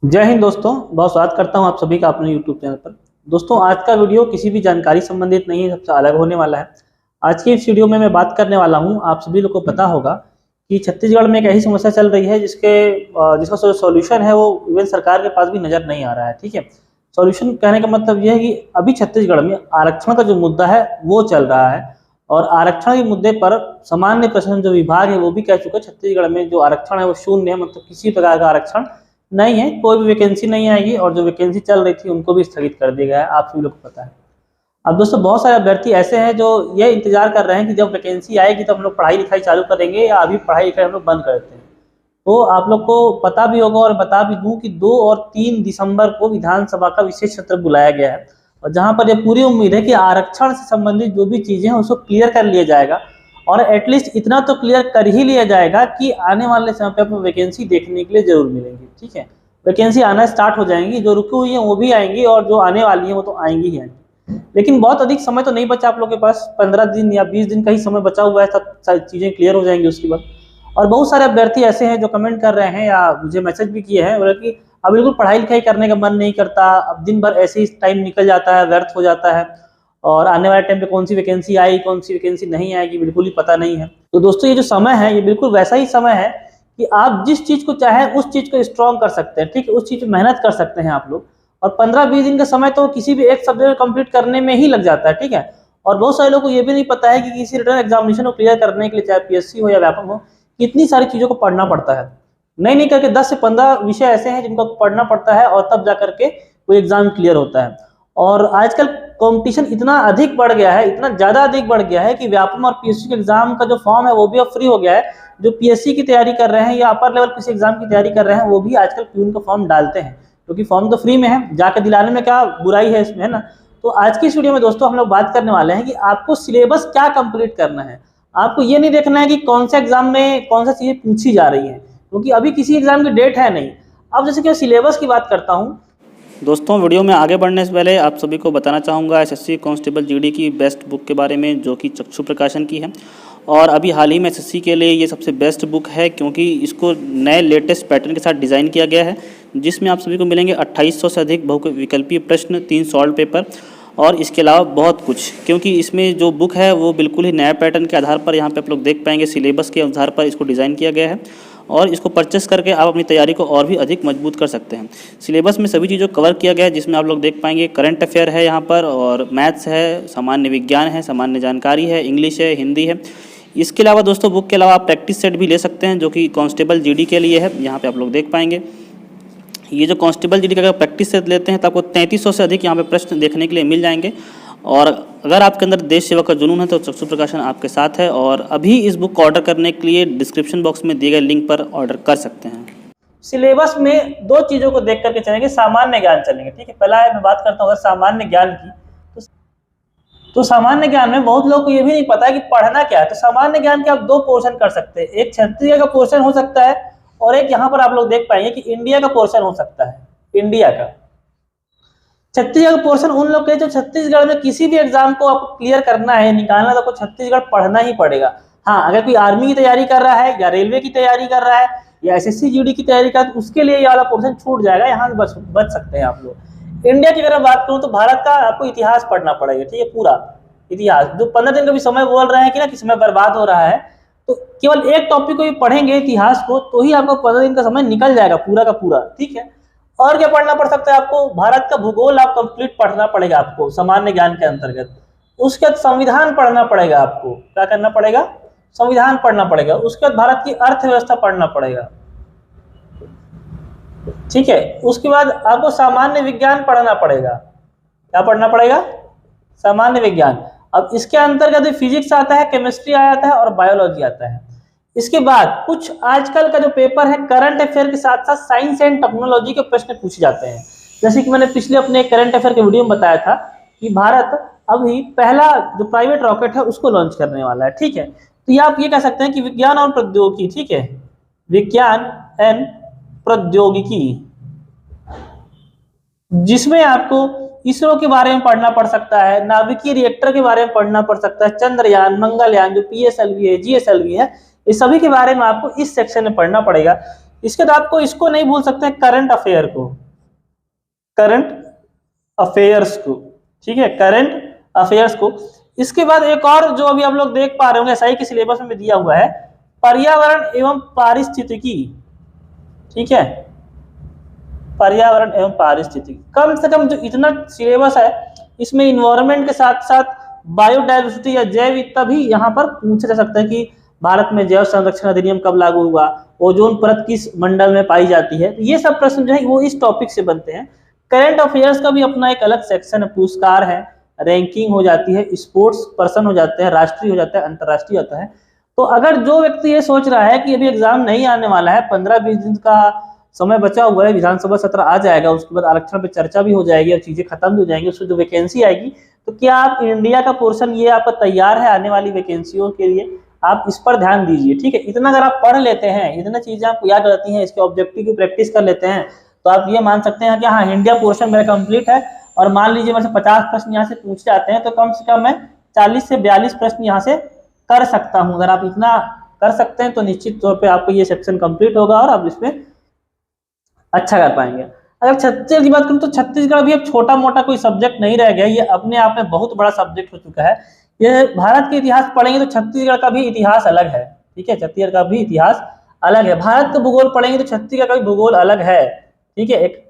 जय हिंद दोस्तों, बहुत स्वागत करता हूं आप सभी का अपने YouTube चैनल पर। दोस्तों, आज का वीडियो किसी भी जानकारी संबंधित नहीं है, सबसे अलग होने वाला है। आज की इस वीडियो में मैं बात करने वाला हूं, आप सभी लोग को पता होगा कि छत्तीसगढ़ में एक ऐसी समस्या चल रही है जिसका सॉल्यूशन है वो इवन सरकार के पास भी नज़र नहीं आ रहा है। ठीक है, सॉल्यूशन कहने का मतलब यह है कि अभी छत्तीसगढ़ में आरक्षण का जो मुद्दा है वो चल रहा है और आरक्षण के मुद्दे पर सामान्य प्रशासन जो विभाग है वो भी कह चुका है छत्तीसगढ़ में जो आरक्षण है वो शून्य है, मतलब किसी प्रकार का आरक्षण नहीं है, कोई भी वैकेंसी नहीं आएगी और जो वैकेंसी चल रही थी उनको भी स्थगित कर दिया गया है, आप सभी लोग को पता है। अब दोस्तों, बहुत सारे अभ्यर्थी ऐसे हैं जो ये इंतजार कर रहे हैं कि जब वैकेंसी आएगी तब हम लोग पढ़ाई लिखाई चालू करेंगे या अभी पढ़ाई लिखाई हम लोग बंद कर देते हैं। तो आप लोग को पता भी होगा और बता भी दूं कि 2 और 3 दिसंबर को विधानसभा का विशेष सत्र बुलाया गया है और जहां पर यह पूरी उम्मीद है कि आरक्षण से संबंधित जो भी चीजें हैं उसको क्लियर कर लिया जाएगा और एटलीस्ट इतना तो क्लियर कर ही लिया जाएगा कि आने वाले समय पे आपको वैकेंसी देखने के लिए जरूर मिलेंगी। ठीक है, वैकेंसी आना स्टार्ट हो जाएंगी, जो रुकी हुई है वो भी आएंगी और जो आने वाली है वो तो आएंगी ही आएंगी। लेकिन बहुत अधिक समय तो नहीं बचा आप लोग के पास, 15 दिन या 20 दिन का ही समय बचा हुआ है, सब चीजें क्लियर हो जाएंगी उसके बाद। और बहुत सारे अभ्यर्थी ऐसे हैं जो कमेंट कर रहे हैं या मुझे मैसेज भी किए हैं, बोले कि अब बिल्कुल पढ़ाई लिखाई करने का मन नहीं करता, अब दिन भर ऐसे ही टाइम निकल जाता है, व्यर्थ हो जाता है और आने वाले टाइम पे कौन सी वैकेंसी आएगी कौन सी वैकेंसी नहीं आएगी बिल्कुल ही पता नहीं है। तो दोस्तों, ये जो समय है ये बिल्कुल वैसा ही समय है कि आप जिस चीज को चाहें उस चीज को स्ट्रॉन्ग कर सकते हैं। ठीक है, उस चीज में मेहनत कर सकते हैं आप लोग और 15-20 दिन का समय तो किसी भी एक सब्जेक्ट कंप्लीट करने में ही लग जाता है। ठीक है, और बहुत सारे लोगों को ये भी नहीं पता है कि किसी रिटर्न एग्जामिनेशन को क्लियर करने के लिए, चाहे पीएससी हो या व्यापक हो, कितनी सारी चीजों को पढ़ना पड़ता है। नहीं करके 10 से 15 विषय ऐसे हैं जिनको पढ़ना पड़ता है और तब जा करके कोई एग्जाम क्लियर होता है। और आजकल कंपटीशन इतना अधिक बढ़ गया है, इतना ज्यादा अधिक बढ़ गया है कि व्यापम और पीएससी के एग्जाम का जो फॉर्म है वो भी अब फ्री हो गया है। जो पीएससी की तैयारी कर रहे हैं या अपर लेवल किसी एग्जाम की तैयारी कर रहे हैं वो भी आजकल प्यून का फॉर्म डालते हैं, क्योंकि फॉर्म तो फ्री में है, जाकर दिलाने में क्या बुराई है इसमें, है ना। तो आज की इस वीडियो में दोस्तों हम लोग बात करने वाले हैं कि आपको सिलेबस क्या कंप्लीट करना है। आपको ये नहीं देखना है कि कौन से एग्जाम में कौन सा चीजें पूछी जा रही है, क्योंकि अभी किसी एग्जाम की डेट है नहीं। अब जैसे कि मैं सिलेबस की बात करता हूँ दोस्तों, वीडियो में आगे बढ़ने से पहले आप सभी को बताना चाहूँगा एसएससी कांस्टेबल जीडी की बेस्ट बुक के बारे में, जो कि चक्षु प्रकाशन की है और अभी हाल ही में एसएससी के लिए ये सबसे बेस्ट बुक है, क्योंकि इसको नए लेटेस्ट पैटर्न के साथ डिज़ाइन किया गया है, जिसमें आप सभी को मिलेंगे 2800 से अधिक बहुविकल्पीय प्रश्न, 3 सॉल्व पेपर और इसके अलावा बहुत कुछ। क्योंकि इसमें जो बुक है वो बिल्कुल ही नया पैटर्न के आधार पर यहाँ पे आप लोग देख पाएंगे, सिलेबस के आधार पर इसको डिज़ाइन किया गया है और इसको परचेस करके आप अपनी तैयारी को और भी अधिक मजबूत कर सकते हैं। सिलेबस में सभी चीज़ों को कवर किया गया है, जिसमें आप लोग देख पाएंगे करंट अफेयर है यहाँ पर और मैथ्स है, सामान्य विज्ञान है, सामान्य जानकारी है, इंग्लिश है, हिंदी है। इसके अलावा दोस्तों बुक के अलावा आप प्रैक्टिस सेट भी ले सकते हैं, जो कि कांस्टेबल जीडी के लिए है। यहाँ पे आप लोग देख पाएंगे ये जो कांस्टेबल जीडी का अगर प्रैक्टिस सेट लेते हैं तो आपको 3300 से अधिक यहाँ पे प्रश्न देखने के लिए मिल जाएंगे। और अगर आपके अंदर देश सेवा का जुनून है तो चक्षु प्रकाशन आपके साथ है और अभी इस बुक को ऑर्डर करने के लिए डिस्क्रिप्शन बॉक्स में दिए गए लिंक पर ऑर्डर कर सकते हैं। सिलेबस में 2 चीज़ों को देख करके चलेंगे, सामान्य ज्ञान चलेंगे। ठीक है, पहला मैं बात करता हूँ अगर सामान्य ज्ञान की, तो सामान्य ज्ञान में बहुत लोगों को ये भी नहीं पता है कि पढ़ना क्या है। तो सामान्य ज्ञान के आप 2 पोर्शन कर सकते हैं, एक छत्तीसगढ़ का पोर्शन हो सकता है और एक यहाँ पर आप लोग देख पाएंगे कि इंडिया का पोर्शन हो सकता है। इंडिया का छत्तीसगढ़ पोर्शन उन लोग के जो छत्तीसगढ़ में किसी भी एग्जाम को आपको क्लियर करना है, निकालना, तो आपको छत्तीसगढ़ पढ़ना ही पड़ेगा। हाँ, अगर कोई आर्मी की तैयारी कर रहा है या रेलवे की तैयारी कर रहा है या एसएससी जीडी की तैयारी कर रहा है तो उसके लिए ये वाला पोर्शन छूट जाएगा, यहाँ से बच सकते हैं आप लोग। इंडिया की अगर बात करूँ तो भारत का आपको इतिहास पढ़ना पड़ेगा। ठीक है, पूरा इतिहास, जो 15 दिन का भी समय बोल रहे हैं कि ना कि समय बर्बाद हो रहा है, तो केवल एक टॉपिक को भी पढ़ेंगे इतिहास को तो ही आपको 15 दिन का समय निकल जाएगा पूरा का पूरा। ठीक है, और क्या पढ़ना पड़ सकता है आपको, भारत का भूगोल आप कंप्लीट पढ़ना पड़ेगा आपको सामान्य ज्ञान के अंतर्गत। उसके बाद संविधान पढ़ना पड़ेगा आपको, क्या करना पड़ेगा, संविधान पढ़ना पड़ेगा। उसके बाद भारत की अर्थव्यवस्था पढ़ना पड़ेगा। ठीक है, उसके बाद आपको सामान्य विज्ञान पढ़ना पड़ेगा। क्या पढ़ना पड़ेगा, सामान्य विज्ञान। अब इसके अंतर्गत फिजिक्स आता है, केमिस्ट्री आता है और बायोलॉजी आता है। इसके बाद कुछ आजकल का जो पेपर है करंट अफेयर के साथ साथ साइंस एंड टेक्नोलॉजी के प्रश्न पूछे जाते हैं। जैसे कि मैंने पिछले अपने करंट अफेयर के वीडियो में बताया था कि भारत अभी पहला जो प्राइवेट रॉकेट है उसको लॉन्च करने वाला है। ठीक है, तो ये आप ये कह सकते हैं कि विज्ञान और प्रौद्योगिकी, ठीक है, विज्ञान एंड प्रौद्योगिकी, जिसमें आपको इसरो के बारे में पढ़ना पड़ सकता है, नाभिकीय रिएक्टर के बारे में पढ़ना पड़ सकता है, चंद्रयान, मंगलयान, जो पीएसएलवी है, जीएसएलवी है, इस सभी के बारे में आपको इस सेक्शन में पढ़ना पड़ेगा। इसके बाद आपको इसको नहीं भूल सकते, करंट अफेयर को, करंट अफेयर्स को, ठीक है, करंट अफेयर्स को। इसके बाद एक और जो अभी आप लोग देख पा रहे होंगे एसआई के सिलेबस में दिया हुआ है, पर्यावरण एवं पारिस्थितिकी, ठीक है, पर्यावरण एवं पारिस्थितिकी। कम से कम जो इतना सिलेबस है इसमें इन्वायरमेंट के साथ साथ बायोडाइवर्सिटी या जैव विविधता भी यहाँ पर पूछा जा सकता है कि भारत में जैव संरक्षण अधिनियम कब लागू हुआ, ओजोन परत किस मंडल में पाई जाती है। ये सब प्रश्न जो है वो इस टॉपिक से बनते हैं। करंट अफेयर्स का भी अपना एक अलग सेक्शन है, पुरस्कार है, रैंकिंग हो जाती है, स्पोर्ट्स पर्सन हो जाते हैं, राष्ट्रीय हो जाता है, अंतर्राष्ट्रीय होता है। तो अगर जो व्यक्ति ये सोच रहा है कि अभी एग्जाम नहीं आने वाला है, 15-20 दिन का समय बचा हुआ है, विधानसभा सत्र आ जाएगा, उसके बाद आरक्षण पे चर्चा भी हो जाएगी और चीजें खत्म भी हो जाएंगी, उसमें जो वैकेंसी आएगी, तो क्या आप इंडिया का पोर्शन ये आपका तैयार है आने वाली वैकेंसियों के लिए, आप इस पर ध्यान दीजिए, ठीक है। इतना अगर आप पढ़ लेते हैं, इतना चीजें आपको याद रहती हैं, इसके ऑब्जेक्टिव की प्रैक्टिस कर लेते हैं, तो आप ये मान सकते हैं कि हाँ इंडिया पोर्शन मेरा कंप्लीट है। और मान लीजिए मेरे से 50 प्रश्न यहाँ से पूछे जाते हैं, तो कम से कम मैं 40 से 42 प्रश्न यहाँ से कर सकता हूँ। अगर आप इतना कर सकते हैं तो निश्चित तौर पे आपको ये सेक्शन कंप्लीट होगा और आप इसमें अच्छा कर पाएंगे। अगर छत्तीसगढ़ की बात करूं तो छत्तीसगढ़ भी अब छोटा मोटा कोई सब्जेक्ट नहीं रह गया, ये अपने आप में बहुत बड़ा सब्जेक्ट हो चुका है। ये भारत के इतिहास पढ़ेंगे तो छत्तीसगढ़ का भी इतिहास अलग है, ठीक है, छत्तीसगढ़ का भी इतिहास अलग है। भारत का भूगोल पढ़ेंगे तो छत्तीसगढ़ का भी भूगोल अलग है, ठीक है। एक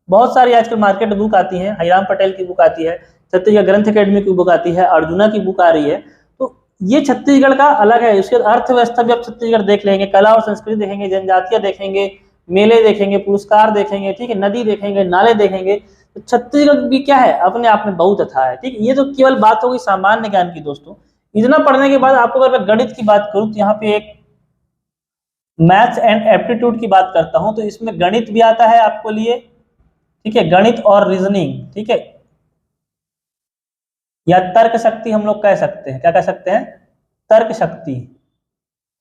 बहुत सारी आजकल मार्केट बुक आती है, हरिराम पटेल की बुक आती है, छत्तीसगढ़ ग्रंथ अकेडमी की बुक आती है, अर्जुना की बुक आ रही है, तो ये छत्तीसगढ़ का अलग है। उसके अर्थव्यवस्था भी आप छत्तीसगढ़ देख लेंगे, कला और संस्कृति देखेंगे, जनजातियां देखेंगे, मेले देखेंगे, पुरस्कार देखेंगे, ठीक है, नदी देखेंगे, नाले देखेंगे। तो छत्तीसगढ़ भी क्या है अपने आप में बहुत अच्छा है, ठीक है। ये तो केवल बात होगी सामान्य ज्ञान की दोस्तों। इतना पढ़ने के बाद आपको अगर मैं गणित की बात करूं तो यहाँ पे एक मैथ्स एंड एप्टीट्यूड की बात करता हूं, तो इसमें गणित भी आता है आपको लिए, ठीक है, गणित और रीजनिंग, ठीक है, या तर्क शक्ति हम लोग कह सकते हैं, क्या कह सकते हैं, तर्क शक्ति,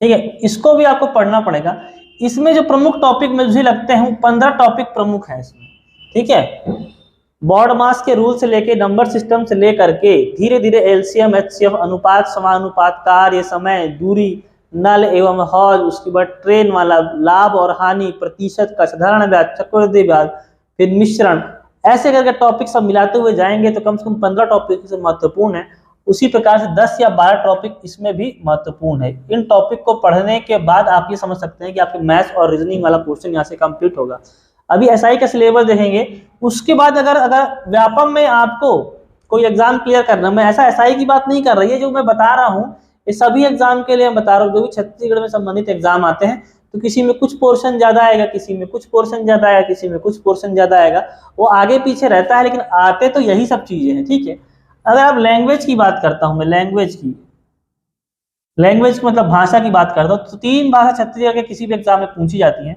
ठीक है, इसको भी आपको पढ़ना पड़ेगा। इसमें जो प्रमुख टॉपिक मुझे लगते हैं 15 टॉपिक प्रमुख हैं इसमें, ठीक है। बॉड मास के रूल से लेके नंबर सिस्टम से लेकर के धीरे धीरे एलसीएम, एचसीएफ, अनुपात, समानुपात, कार्य, समय, दूरी, नल एवं हौज, उसके बाद ट्रेन वाला, लाभ और हानि, प्रतिशत का, साधारण ब्याज, चक्रवृद्धि ब्याज, फिर मिश्रण, ऐसे करके टॉपिक सब मिलाते हुए जाएंगे तो कम से कम 15 टॉपिक से महत्वपूर्ण है। उसी प्रकार से 10 या 12 टॉपिक इसमें भी महत्वपूर्ण है। इन टॉपिक को पढ़ने के बाद आप ये समझ सकते हैं कि आपके मैथ्स और रीजनिंग वाला पोर्शन यहाँ से कंप्लीट होगा। अभी एसआई का सिलेबस देखेंगे, उसके बाद अगर व्यापम में आपको कोई एग्जाम क्लियर करना, मैं ऐसा एसआई की बात नहीं कर रही है, जो मैं बता रहा हूँ ये सभी एग्जाम के लिए मैं बता रहा हूँ, जो भी छत्तीसगढ़ में संबंधित एग्जाम आते हैं, तो किसी में कुछ पोर्शन ज्यादा आएगा, किसी में कुछ पोर्शन ज्यादा आएगा, किसी में कुछ पोर्शन ज्यादा आएगा, वो आगे पीछे रहता है, लेकिन आते तो यही सब चीजें हैं, ठीक है। अगर आप लैंग्वेज की बात करता हूं मैं, लैंग्वेज की मतलब भाषा की बात करता हूं, तो 3 भाषा छत्तीसगढ़ के किसी भी एग्जाम में पूछी जाती है,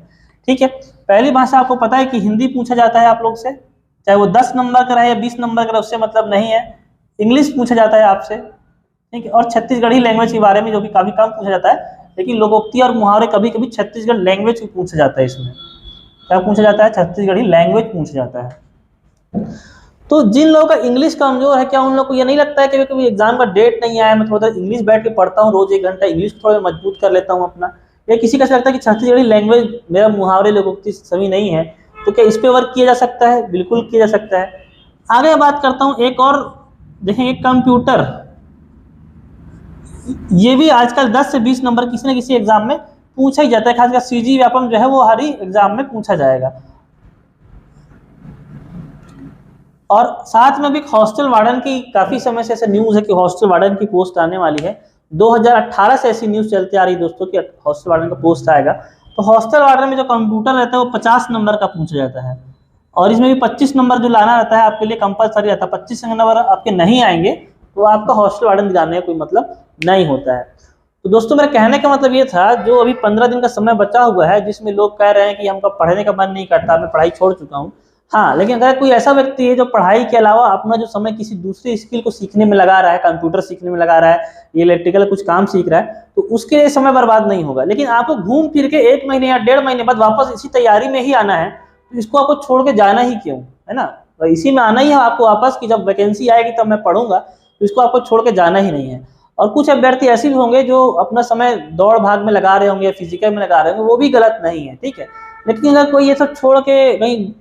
ठीक है। पहली भाषा आपको पता है कि हिंदी पूछा जाता है आप लोग से, चाहे वो 10 नंबर का रहे या 20 नंबर का रहे, उससे मतलब नहीं है। इंग्लिश पूछा जाता है आपसे, ठीक है। और छत्तीसगढ़ी लैंग्वेज के बारे में जो कि काफी कम पूछा जाता है, लेकिन लोकोक्ति और मुहावरे कभी कभी छत्तीसगढ़ लैंग्वेज को पूछा जाता है। इसमें क्या पूछा जाता है, छत्तीसगढ़ी लैंग्वेज पूछा जाता है। तो जिन लोगों का इंग्लिश कमजोर है, क्या उन लोगों को ये नहीं लगता है कि कभी एग्जाम का डेट नहीं आया, मैं थोड़ा इंग्लिश बैठ के पढ़ता हूँ रोज 1 घंटा, इंग्लिश थोड़ा मजबूत कर लेता हूँ अपना, या किसी का लगता है कि छत्तीसगढ़ी लैंग्वेज मेरा मुहावरे लोकोक्ति सभी नहीं है, तो क्या इस पे वर्क किया जा सकता है, बिल्कुल किया जा सकता है। आगे बात करता हूँ एक और, देखेंगे कंप्यूटर, ये भी आजकल 10 से 20 नंबर किसी न किसी एग्जाम में पूछा ही जाता है, खासकर सीजी व्यापम जो है वो हर ही एग्जाम में पूछा जाएगा। और साथ में भी हॉस्टल वार्डन की काफी समय से ऐसा न्यूज है कि हॉस्टल वार्डन की पोस्ट आने वाली है। 2018 से ऐसी न्यूज चलती आ रही है दोस्तों कि हॉस्टल वार्डन का पोस्ट आएगा। तो हॉस्टल वार्डन में जो कंप्यूटर रहता है वो 50 नंबर का पूछा जाता है, और इसमें भी 25 नंबर जो लाना रहता है आपके लिए कंपलसरी रहता है। 25 नंबर आपके नहीं आएंगे तो आपका हॉस्टल वार्डन दिलाने का कोई मतलब नहीं होता है। तो दोस्तों मेरे कहने का मतलब ये था, जो अभी 15 दिन का समय बचा हुआ है, जिसमें लोग कह रहे हैं कि हमका पढ़ने का मन नहीं करता, मैं पढ़ाई छोड़ चुका हूँ, हाँ, लेकिन अगर कोई ऐसा व्यक्ति है जो पढ़ाई के अलावा अपना जो समय किसी दूसरी स्किल को सीखने में लगा रहा है, कंप्यूटर सीखने में लगा रहा है, ये इलेक्ट्रिकल कुछ काम सीख रहा है, तो उसके लिए समय बर्बाद नहीं होगा। लेकिन आपको घूम फिर के 1 महीने या 1.5 महीने बाद वापस इसी तैयारी में ही आना है, तो इसको आपको छोड़ के जाना ही क्यों, है ना। तो इसी में आना ही है आपको वापस, कि जब वैकेंसी आएगी तब मैं पढ़ूंगा, तो इसको आपको छोड़ के जाना ही नहीं है। और कुछ अभ्यर्थी ऐसे भी होंगे जो अपना समय दौड़ भाग में लगा रहे होंगे, फिजिकल में लगा रहे होंगे, वो भी गलत नहीं है, ठीक है। लेकिन अगर कोई ये सब छोड़ के कहीं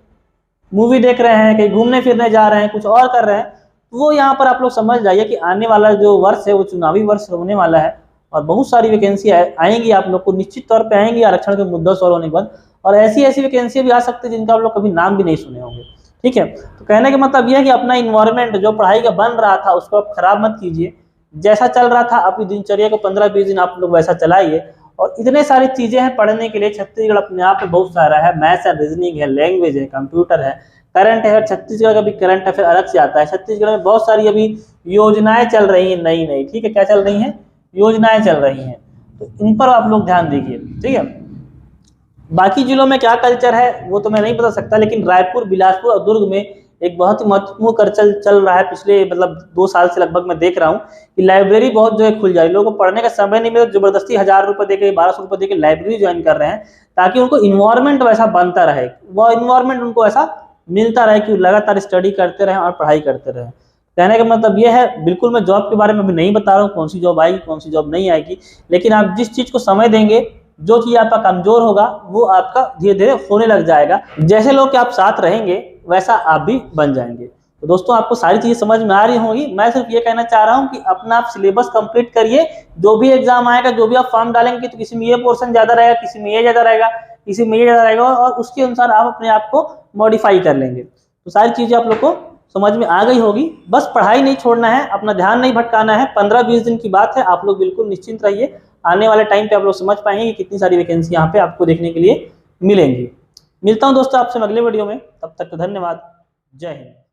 मूवी देख रहे हैं, कहीं घूमने फिरने जा रहे हैं, कुछ और कर रहे हैं, तो वो यहाँ पर आप लोग समझ जाइए कि आने वाला जो वर्ष है वो चुनावी वर्ष होने वाला है और बहुत सारी वैकेंसी आएंगी, आप लोग को निश्चित तौर पे आएंगी आरक्षण के मुद्दा सॉल्व होने के बाद। और ऐसी ऐसी वैकेंसी भी आ सकती है जिनका आप लोग कभी नाम भी नहीं सुने होंगे। ठीक है, तो कहने का मतलब यह है कि अपना इन्वायरमेंट जो पढ़ाई का बन रहा था उसको आप खराब मत कीजिए। जैसा चल रहा था अपनी दिनचर्या को 15-20 दिन आप लोग वैसा चलाइए। और इतने सारी चीजें हैं पढ़ने के लिए, छत्तीसगढ़ अपने आप में बहुत सारा है, मैथ्स है, रीजनिंग है, लैंग्वेज है, कंप्यूटर है, करंट अफेयर। छत्तीसगढ़ का भी करंट अफेयर अलग से आता है। छत्तीसगढ़ में बहुत सारी अभी योजनाएं चल रही हैं नई नई। ठीक है, क्या चल रही हैं? योजनाएं चल रही हैं, तो इन पर आप लोग ध्यान दीजिए। ठीक है, बाकी जिलों में क्या कल्चर है वो तो मैं नहीं बता सकता, लेकिन रायपुर, बिलासपुर और दुर्ग में एक बहुत ही महत्वपूर्ण कल्चर चल रहा है। पिछले मतलब 2 साल से लगभग मैं देख रहा हूँ कि लाइब्रेरी बहुत जो है खुल जा रही है। लोगों को पढ़ने का समय नहीं मिला, जबरदस्ती 1000 रुपये देके, 1200 रुपये देके लाइब्रेरी ज्वाइन कर रहे हैं ताकि उनको इन्वायरमेंट वैसा बनता रहे, वो इन्वायरमेंट उनको ऐसा मिलता रहे कि लगातार स्टडी करते रहें और पढ़ाई करते रहें। कहने का मतलब ये है, बिल्कुल मैं जॉब के बारे में भी नहीं बता रहा हूँ कौन सी जॉब आएगी कौन सी जॉब नहीं आएगी, लेकिन आप जिस चीज को समय देंगे, जो चीज आपका कमजोर होगा वो आपका धीरे धीरे होने लग जाएगा। जैसे लोग के आप साथ रहेंगे वैसा आप भी बन जाएंगे। तो दोस्तों आपको सारी चीजें समझ में आ रही होंगी। मैं सिर्फ ये कहना चाह रहा हूँ कि अपना आप सिलेबस कंप्लीट करिए। जो भी एग्जाम आएगा, जो भी आप फॉर्म डालेंगे, तो किसी में ये पोर्शन ज्यादा रहेगा, किसी में ये ज्यादा रहेगा, किसी में ये ज्यादा रहेगा, और उसके अनुसार आप अपने आप को मॉडिफाई कर लेंगे। तो सारी चीजें आप लोग को समझ में आ गई होगी। बस पढ़ाई नहीं छोड़ना है, अपना ध्यान नहीं भटकाना है। 15-20 दिन की बात है, आप लोग बिल्कुल निश्चिंत रहिए। आने वाले टाइम पे आप लोग समझ पाएंगे कि कितनी सारी वैकेंसी यहाँ पे आपको देखने के लिए मिलेंगी। मिलता हूँ दोस्तों आपसे अगले वीडियो में, तब तक धन्यवाद। जय हिंद।